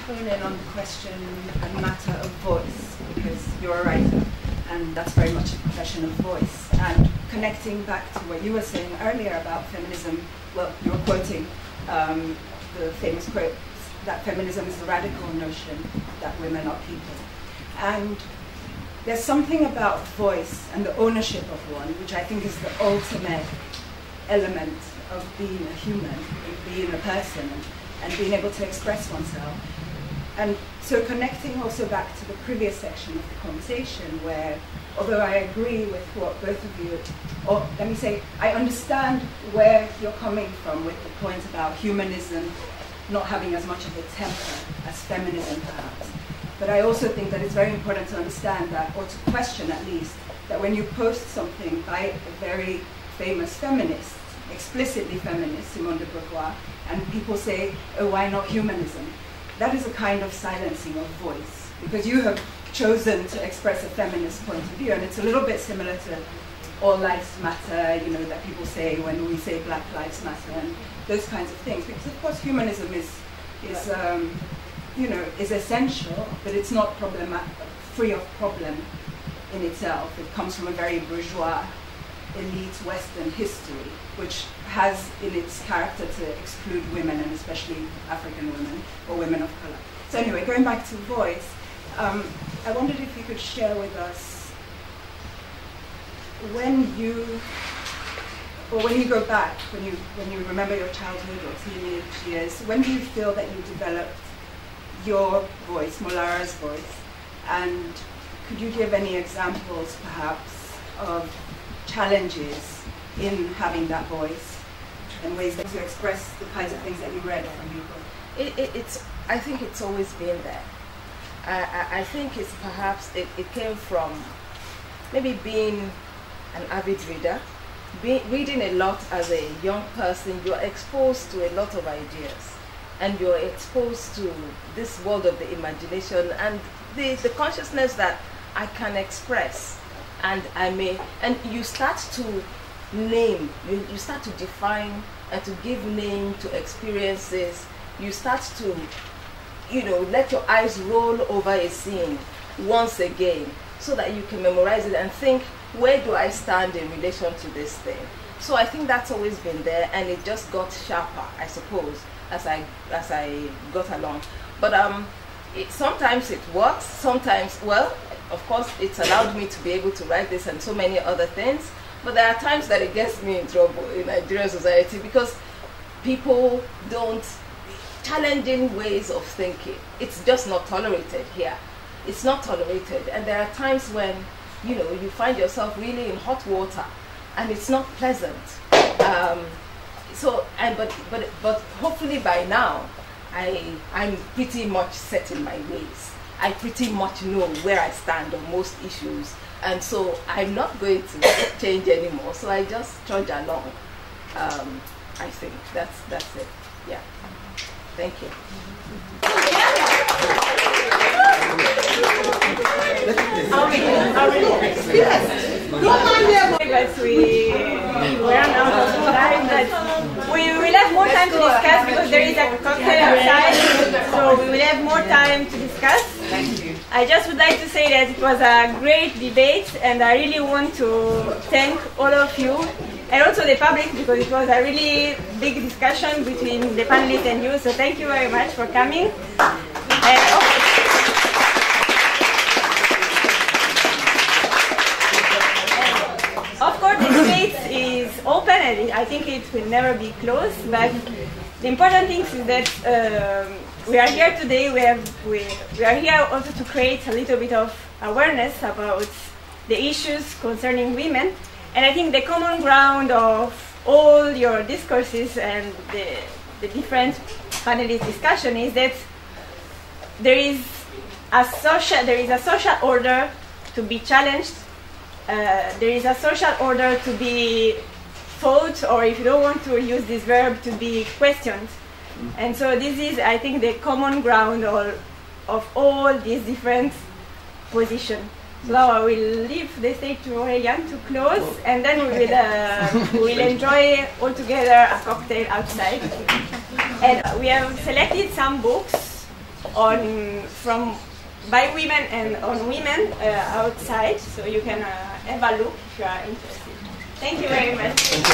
hone in on the question and matter of voice, because you're a writer, and that's very much a profession of voice. And connecting back to what you were saying earlier about feminism, well, you were quoting the famous quote that feminism is the radical notion that women are people. And there's something about voice and the ownership of one, which I think is the ultimate element of being a human, of being a person, and being able to express oneself. And so connecting also back to the previous section of the conversation, where, although I agree with what both of you, or let me say, I understand where you're coming from with the point about humanism not having as much of a temper as feminism perhaps. But I also think that it's very important to understand that, or to question at least, that when you post something by a very famous feminist, explicitly feminist, Simone de Beauvoir, and people say, oh, why not humanism? That is a kind of silencing of voice, because you have chosen to express a feminist point of view, and it's a little bit similar to all lives matter, you know, that people say when we say Black Lives Matter, and those kinds of things. Because of course humanism is essential, but it's not free of problem in itself. It comes from a very bourgeois, elite Western history, which has in its character to exclude women, and especially African women or women of color. So anyway, going back to voice, I wondered if you could share with us when you go back, when you remember your childhood or teenage years, when do you feel that you developed your voice, Molara's voice? And could you give any examples, perhaps, of challenges in having that voice and ways that you express the kinds of things that you read from people? I think it's always been there. I think it's perhaps, it came from maybe being an avid reader. Reading a lot as a young person, you're exposed to a lot of ideas, and you're exposed to this world of the imagination and the consciousness that I can express, and you start to name, you start to define and to give name to experiences. You start to, let your eyes roll over a scene once again, so that you can memorize it and think, where do I stand in relation to this thing? So I think that's always been there, and it just got sharper, I suppose, as I got along. But sometimes it works, sometimes, well, of course, it's allowed me to be able to write this and so many other things, but there are times that it gets me in trouble in Nigerian society, because people don't, challenging ways of thinking, it's just not tolerated here. It's not tolerated, and there are times when you find yourself really in hot water, and it's not pleasant. But hopefully by now, I'm pretty much set in my ways. I pretty much know where I stand on most issues, and so I'm not going to change anymore. So I just trudge along. I think that's it. Yeah. Thank you. But we ran out of time, but we will have more time to discuss, because there is a cocktail outside, so we will have more time to discuss. Thank you. I just would like to say that it was a great debate, and I really want to thank all of you, and also the public, because it was a really big discussion between the panelists and you, so thank you very much for coming. Of course, the debate is open, and I think it will never be closed, but the important thing is that we are here today, we are here also to create a little bit of awareness about the issues concerning women, and I think the common ground of all your discourses and the different panelist discussion is that there is a social order to be challenged. There is a social order to be thought, or if you don't want to use this verb, to be questioned. And so this is, I think, the common ground of all these different positions. So now I will leave the stage to Aurelian to close, and then we will enjoy all together a cocktail outside. And we have selected some books by women and on women outside, so you can have a look if you are interested. Thank you very much.